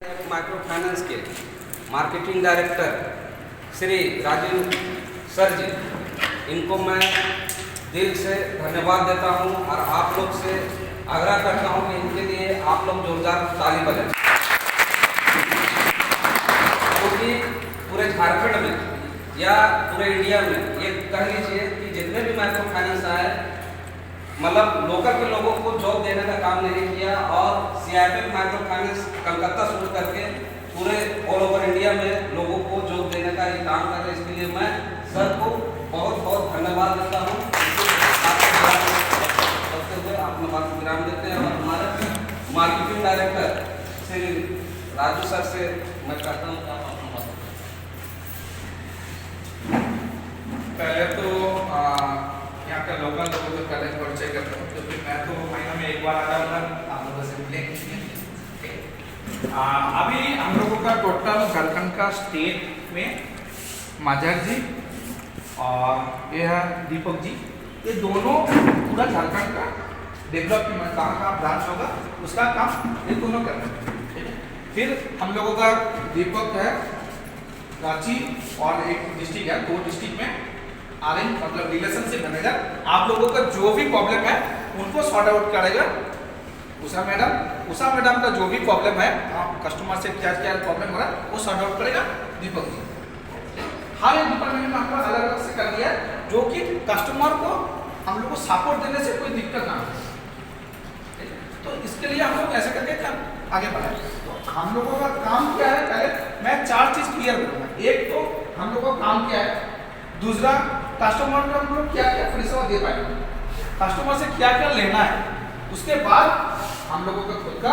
Micro finance के marketing director Shri Rajiv sir ji, इनको मैं दिल से धन्यवाद देता हूं और आप लोग से आग्रह करता हूं कि इनके लिए आप लोग जोरदार ताली बजाएं, क्योंकि पूरे झारखंड में या पूरे इंडिया में ये कह लीजिए कि जितने भी माइक्रो फाइनेंस आए, मतलब लोकल के लोगों को जॉब देने का काम नहीं किया और CIF माइक्रो फाइनेंस कलकत्ता शुरू करके पूरे ऑल ओवर इंडिया में लोगों को जॉब देने का ये काम कर रहे हैं। इसके लिए मैं सर को बहुत बहुत धन्यवाद देता हूँ। करते हुए अपना बात विराम देते हैं और हमारे marketing director Shri Raju sir से मैं कहता हूँ आप अपना बात। पहले तो यहाँ का लोकल लोगों को पहले परिचय करता हूँ, क्योंकि मैं तो महीना में एक बार आता हूँ, आप लोगों से मिलेंगे। अभी हम लोगों का टोटल झारखंड का स्टेट में माझर जी और ये है दीपक जी, ये दोनों पूरा झारखंड का डेवलपमेंट कहाँ का ब्रांच होगा उसका काम ये दोनों कर रहे हैं। फिर हम लोगों का दीपक है रांची और एक डिस्ट्रिक्ट है, 2 डिस्ट्रिक्ट में आरेंज मतलब रिलेशनशिप मैनेजर, आप लोगों का जो भी प्रॉब्लम है उनको सॉर्ट आउट करेगा उषा मैडम का जो भी प्रॉब्लम है, आप कस्टमर से क्या क्या प्रॉब्लम हो रहा है वो सॉर्ट आउट करेगा दीपक जी। हर एक डिपार्टमेंट में आपको अलग अलग से कर दिया है, जो कि कस्टमर को हम लोग को सपोर्ट देने से कोई दिक्कत ना हो। तो इसके लिए हम लोग ऐसे करके आगे बढ़ाए। तो हम लोगों का काम क्या है, पहले मैं 4 चीज क्लियर करूंगा। एक तो हम लोगों का काम क्या है, दूसरा कस्टमर को हम लोग क्या क्या परिसेवा दे पाएंगे, कस्टमर से क्या क्या लेना है, उसके बाद हम लोगों का खुद का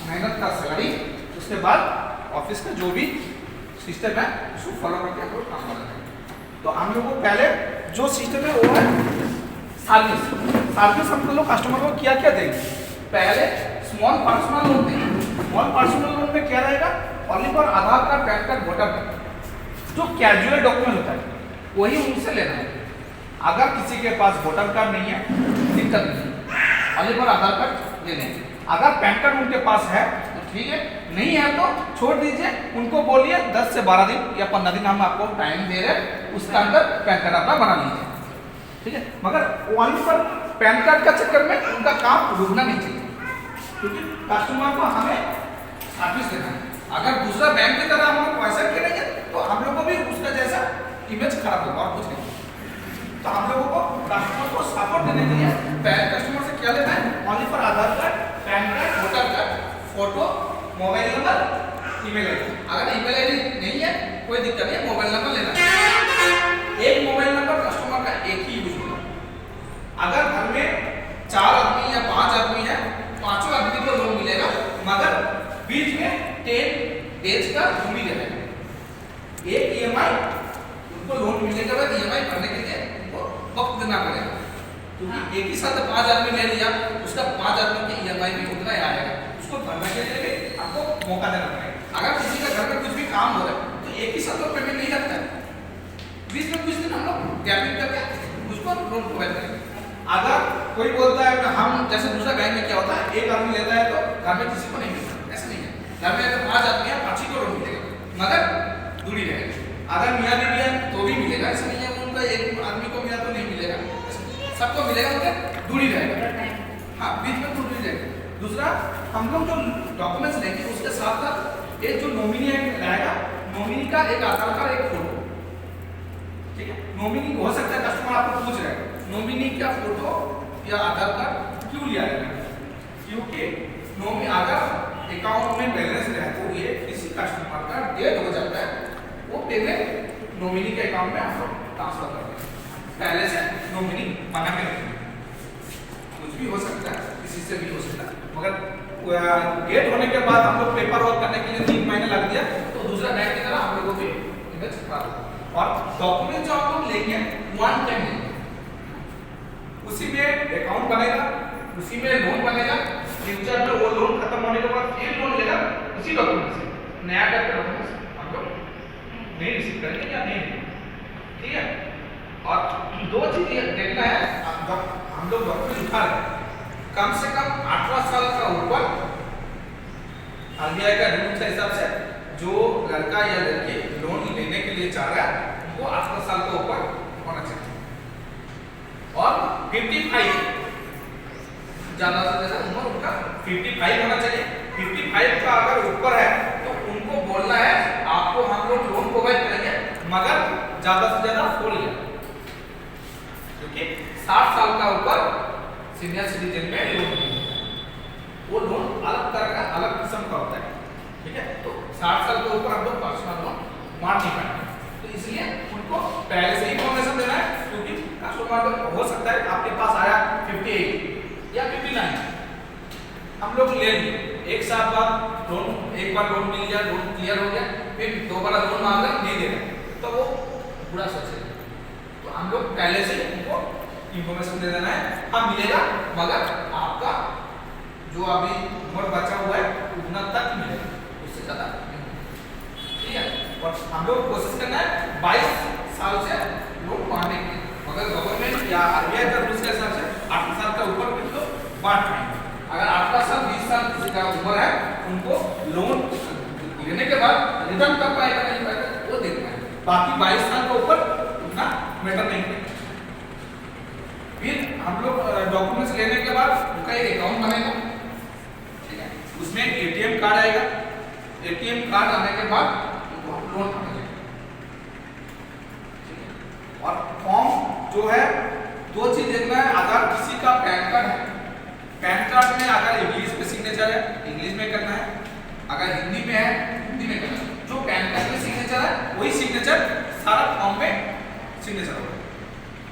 मेहनत का सैलरी, उसके बाद ऑफिस का जो भी सिस्टम है उसको फॉलो करके हम लोग काम कर रहे हैं। तो हम लोग को पहले जो सिस्टम है वो है सर्विस हम लोग कस्टमर को क्या क्या देंगे। पहले स्मॉल पर्सनल लोन देंगे। स्मॉल पर्सनल लोन में क्या रहेगा, only for Aadhaar card, pan card, voter card, जो कैजुअल डॉक्यूमेंट होता है वही उनसे लेना है। अगर किसी के पास वोटर कार्ड नहीं है दिक्कत नहीं, ओनली फॉर आधार कार्ड ले लेंगे। अगर पैन कार्ड उनके पास है तो ठीक है, नहीं है तो छोड़ दीजिए, उनको बोलिए 10 से 12 दिन या 15 दिन हम आपको टाइम दे रहे हैं, उसके अंदर पैन कार्ड अपना बना लीजिए, ठीक है। मगर ओनली फॉर पैन कार्ड का चक्कर में उनका काम रुकना नहीं चाहिए, क्योंकि कस्टमर को हमें सर्विस देना है। अगर दूसरा बैंक की तरह हम लोग पैसा करेंगे तो हम लोग को भी उसका जैसा इमेज खराब होगा और कुछ नहीं। तो हम लोगों को कस्टमर को सपोर्ट देने के लिए पहले कस्टमर से क्या लेना है, only for Aadhaar card, pan card, voter card, photo, mobile number, email ID. अगर ईमेल आईडी नहीं है कोई दिक्कत नहीं, मोबाइल नंबर लेना है। एक मोबाइल नंबर कस्टमर का एक ही यूज होगा। अगर घर में 4 आदमी या 5 आदमी है, 5 आदमी को लोन मिलेगा, मगर बीच में 10 डेज का दूरी रहेगा। एक EMI उनको लोन मिलने के बाद EMI भरने के लिए उनको वक्त देना पड़ेगा, क्योंकि एक ही साथ 5 आदमी ले लिया, उसका 5 आदमी की EMI भी उतना ही आएगा, उसको भरने के लिए भी आपको मौका देना पड़ेगा। अगर किसी का घर में कुछ भी काम हो रहा है तो एक ही साथ तो पेमेंट नहीं करता है, बीच में कुछ दिन हम लोग गैपिंग करके उसको लोन प्रोवाइड करेंगे। अगर कोई बोलता है हम जैसे दूसरा बैंक में क्या होता है, एक आदमी लेता है तो घर में किसी को नहीं मिलता, ऐसा नहीं है। घर में अगर 5 आदमी है 5 ही को लोन मिलेगा, मगर दूरी रहेगी। अगर मियाँ बीवी है तो भी मिलेगा, ऐसा नहीं है उनका एक आदमी को मिला तो नहीं मिलेगा, सबको मिलेगा, मगर दूरी रहेगा। हाँ, बीच में दूरी रहेगा। दूसरा हम लोग जो डॉक्यूमेंट्स लेंगे उसके साथ साथ एक जो नॉमिनी रहेगा, नॉमिनी का एक आधार कार्ड, एक फोटो, ठीक है। नॉमिनी हो सकता है कस्टमर आपको पूछ रहे हैं नॉमिनी का फोटो या आधार कार्ड क्यों लिया जाएगा, क्योंकि नॉमिनी अगर अकाउंट में बैलेंस रहते हुए किसी कस्टमर का डेट हो जाता है, वो पेमेंट नॉमिनी के अकाउंट में आप ट्रांसफर कर देंगे। पहले से नॉमिनी बना के रखेंगे, कुछ भी हो सकता है, किसी से भी हो सकता है, मगर डेट होने के बाद हम लोग पेपर वर्क करने के लिए 3 महीने लग दिया तो दूसरा बैंक की तरह हम लोगों को इमेज खराब होगा। और डॉक्यूमेंट जो हम लोग लेंगे 1 टाइम लेंगे, उसी में अकाउंट बनेगा, उसी में लोन बनेगा। फ्यूचर में वो लोन खत्म होने के बाद फिर लोन लेगा उसी डॉक्यूमेंट से, नया करके डॉक्यूमेंट हम लोग नहीं रिसीव करेंगे या नहीं, ठीक है। और 2 चीज देखना है, हम लोग डॉक्यूमेंट उठा रहे हैं, कम से कम 18 साल का ऊपर आरबीआई का रूल के हिसाब से जो लड़का या लड़की लोन लेने के लिए चाह रहा है उनको 18 साल के ऊपर होना चाहिए और 55 ज्यादा से ज्यादा उम्र उनका 55 होना चाहिए। 55 का अगर ऊपर है तो उनको बोलना है आपको हम लोग लोन प्रोवाइड करेंगे मगर ज्यादा से ज्यादा 4 ईयर, क्योंकि 60 साल का ऊपर सीनियर सिटीजन में लोन नहीं है, वो लोन अलग तरह का अलग किस्म का होता है, ठीक है। तो 60 साल के ऊपर हम लोग पर्सनल लोन मार नहीं पाएंगे, तो इसलिए उनको पहले से इंफॉर्मेशन देना है, क्योंकि कस्टमर हो सकता है आपके पास आया 58 या 59, हम लोग ले लिए एक साल बाद लोन, एक बार लोन मिल गया, लोन क्लियर हो गया, फिर दोबारा लोन मांग रहे नहीं दे रहे, तो वो बुरा सोचेगा। तो हम लोग पहले से उनको इंफॉर्मेशन दे देना है, हाँ मिलेगा मगर आपका जो अभी उम्र बचा हुआ है उतना तक मिलेगा, उससे ज्यादा नहीं, ठीक है। और हम लोग कोशिश करना है 22 साल से लोन मांगने की, मगर गवर्नमेंट या आरबीआई का रूल्स के हिसाब से 18 साल का ऊपर भी तो बांट पाएंगे। अगर 18 साल 20 साल किसी का उम्र है उनको लोन लेने के बाद रिटर्न कर पाएगा नहीं पाएगा वो देखना है, बाकी 22 साल का ऊपर उतना मैटर नहीं करेगा। फिर हम लोग डॉक्यूमेंट्स लेने के बाद उनका एक अकाउंट बनेगा, ठीक है, उसमें एटीएम कार्ड आएगा, एटीएम कार्ड आने के बाद उनको हम लोन मांगेंगे, ठीक है। और फॉर्म जो है 2 चीज देखना है, अगर किसी का पैन कार्ड है, पैन कार्ड में अगर इंग्लिश में सिग्नेचर है इंग्लिश में करना है, अगर हिंदी में है हिंदी में करना है, जो पैन कार्ड में सिग्नेचर है वही सिग्नेचर सारा फॉर्म में सिग्नेचर होगा,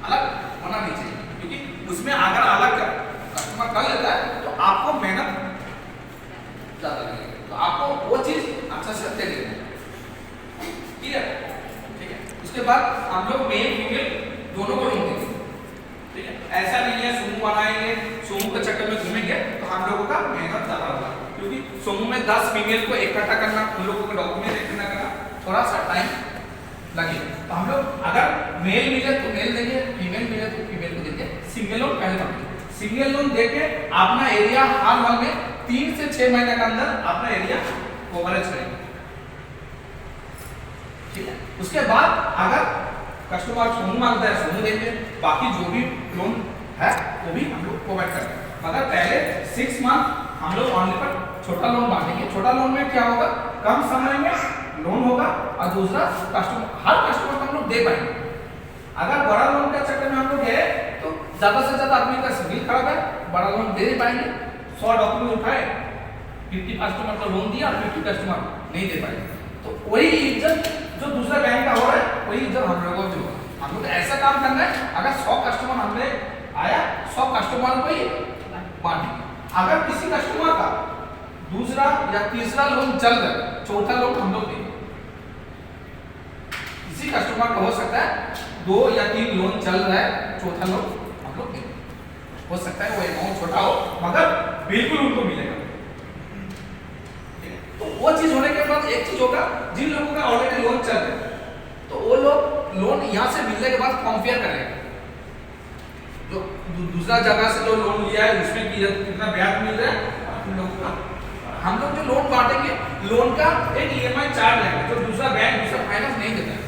अलग होना नहीं चाहिए, क्योंकि उसमें अगर अलग कस्टमर कर लेता है तो आपको मेहनत ज्यादा लगेगी, तो आपको वो चीज अच्छा से दे देना है, ठीक है, ठीक है। उसके बाद हम लोग मेल फीमेल दोनों को लोन देंगे, ठीक है। ऐसा नहीं है समूह बनाएंगे समूह के चक्कर में घूमेंगे तो हम लोगों का मेहनत ज्यादा होगा, क्योंकि समूह में 10 फीमेल को इकट्ठा करना, उन लोगों को डॉक्यूमेंट इकट्ठा करना थोड़ा सा टाइम लगेगा, तो हम लोग अगर मेल मिले तो मेल देंगे, फीमेल मिले तो फीमेल को देंगे, सिंगल लोन पहले मांगेंगे, सिंगल लोन देके अपना एरिया हाल में 3 से 6 महीने के अंदर अपना एरिया कवरेज करेंगे, ठीक है। उसके बाद अगर कस्टमर समूह मांगता है समूह देंगे, बाकी जो भी लोन है वो भी हम लोग प्रोवाइड करेंगे, मगर पहले 6 मंथ हम लोग ऑनली पर छोटा लोन बांटेंगे। छोटा लोन में क्या होगा, कम समय में लोन होगा और दूसरा हर कस्टमर को हम लोग दे पाएंगे। अगर बड़ा लोन का चक्कर में हम लोग गए तो ज्यादा से ज्यादा आदमी का सिविल खराब है, बड़ा लोन दे नहीं पाएंगे, 100 डॉक्यूमेंट उठाए 50 कस्टमर को लोन दिया और 50 कस्टमर नहीं दे पाएंगे, तो वही इज्जत जो दूसरा बैंक का हो रहा है वही इज्जत हम लोगों को भी होगा। हम लोग ऐसा काम करना है, अगर 100 कस्टमर हमने आया 100 कस्टमर को ही बांटेंगे, अगर किसी कस्टमर का दूसरा या तीसरा लोन चल रहा है चौथा लोन हम लोग देंगे, किसी कस्टमर का हो सकता है 2 या 3 लोन चल रहा है चौथा लोन हम लोग देंगे, हो सकता है वो अमाउंट छोटा हो मगर बिल्कुल उनको मिलेगा, तो वो चीज होने के बाद एक चीज होगा, जिन लोगों का ऑलरेडी लोन चल रहा है तो वो लोग लोन यहाँ से मिलने के बाद कंपेयर करेंगे, जो दूसरा जगह से जो लोन लिया है उसमें कितना ब्याज मिल रहा है, हम लोग जो लोन बांटेंगे लोन का एक ईएमआई चार्ज लगेगा जो दूसरा बैंक दूसरा फाइनेंस नहीं देता है,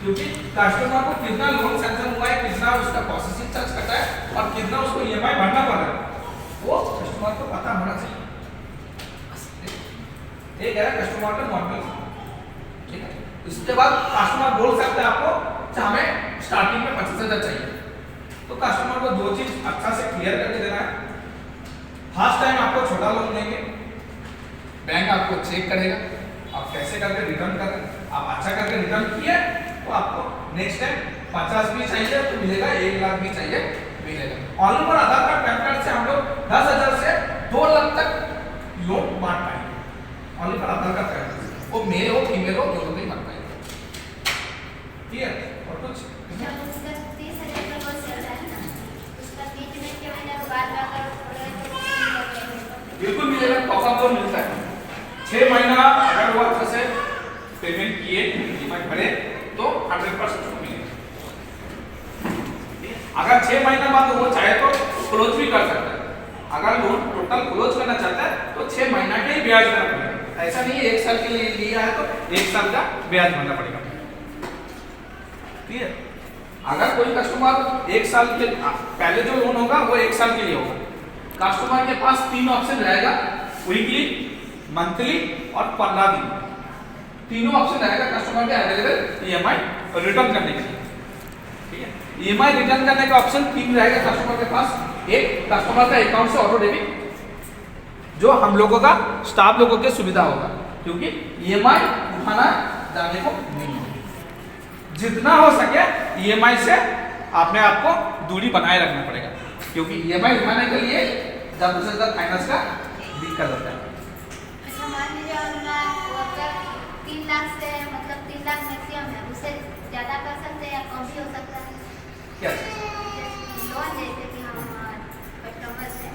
क्योंकि कस्टमर को कितना लोन सैंक्शन हुआ है, कितना उसका प्रोसेसिंग चार्ज कटा है और कितना उसको ईएमआई भरना पड़ रहा है वो कस्टमर को पता होना चाहिए, एक है कस्टमर का नॉर्मल, ठीक है। इसके बाद कस्टमर बोल सकता है आपको हमें स्टार्टिंग में 25,000 चाहिए, तो कस्टमर को 2 चीज अच्छा से क्लियर करके देना है, फर्स्ट टाइम आपको छोटा लोन देंगे, बैंक आपको चेक करेगा आप कैसे करके रिटर्न कर रहे हैं, आप अच्छा करके रिटर्न किए तो आपको नेक्स्ट टाइम 50 भी चाहिए तो मिलेगा, 1 लाख भी चाहिए मिलेगा। ऑनली पर आधार कार्ड पैन कार्ड से हम लोग 10,000 से 2 लाख तक लोन बांट पाएंगे, ऑनली पर आधार कार्ड पैन कार्ड, वो मेल हो फीमेल हो दोनों भी बांट पाएंगे, ठीक है। और कुछ बिल्कुल मिलेगा, टॉपअप लोन मिलता है 6 महीना अगर वो अच्छे से पेमेंट किए ईएमआई भरे तो 100% मिलेगा, अगर 6 महीना बाद वो चाहे तो क्लोज भी कर सकता है, अगर लोन टोटल क्लोज करना चाहता है तो 6 महीना का ही ब्याज देना पड़ेगा। ऐसा नहीं है 1 साल के लिए लिया है तो 1 साल का ब्याज भरना पड़ेगा। ठीक है, अगर कोई कस्टमर 1 साल के पहले जो लोन होगा वो 1 साल के लिए होगा। कस्टमर के पास 3 ऑप्शन रहेगा, वीकली, मंथली और 15 दिन, तीनों ऑप्शन रहेगा कस्टमर के अवेलेबल ईएमआई रिटर्न करने के लिए। ठीक है, ईएमआई रिटर्न करने का ऑप्शन 3 रहेगा कस्टमर के पास। एक, कस्टमर का अकाउंट से ऑटो डेबिट, जो हम लोगों का स्टाफ लोगों के सुविधा होगा, क्योंकि ईएमआई उठाना जाने को नहीं है। जितना हो सके ईएमआई से अपने आप को दूरी बनाए रखना पड़ेगा, क्योंकि ईएमआई उठाने के लिए ज्यादा से ज्यादा फाइनेंस का दिक्कत होता है। अच्छा, मान लीजिए अगर 3 लाख से मतलब 3 लाख मैक्सिमम है, उससे ज़्यादा कर सकते हैं या कम भी हो सकता है? क्या लोन जैसे कि हम कस्टमर से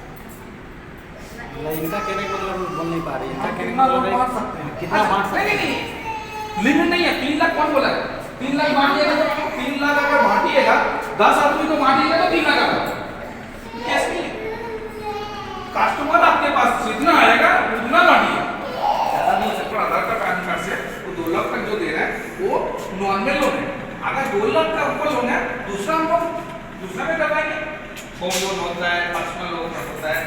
इनका कहने का मतलब बोल नहीं पा रही है। इनका कहने कितना का लोन मतलब बांट है सकते हैं? कितना बांट सकते हैं? नहीं, लिमिट नहीं है। 3 लाख कौन बोला है? 3 लाख बांटिएगा तो 3 लाख अगर बांटिएगा 10 आदमी को बांटिएगा तो 3 लाख आता है। कैसे नहीं है? कस्टमर आपके पास जितना आएगा उतना बांटिए। ज़्यादा नहीं सकता। आधार कार्ड पैन कार्ड से वो 2 लाख तक जो दे रहा है वो नॉर्मल लोन है। अगर 2 लाख का ऊपर लोन है, दूसरा हम लोग दूसरा में करवाएंगे। होम लोन होता है, पर्सनल लोन होता है,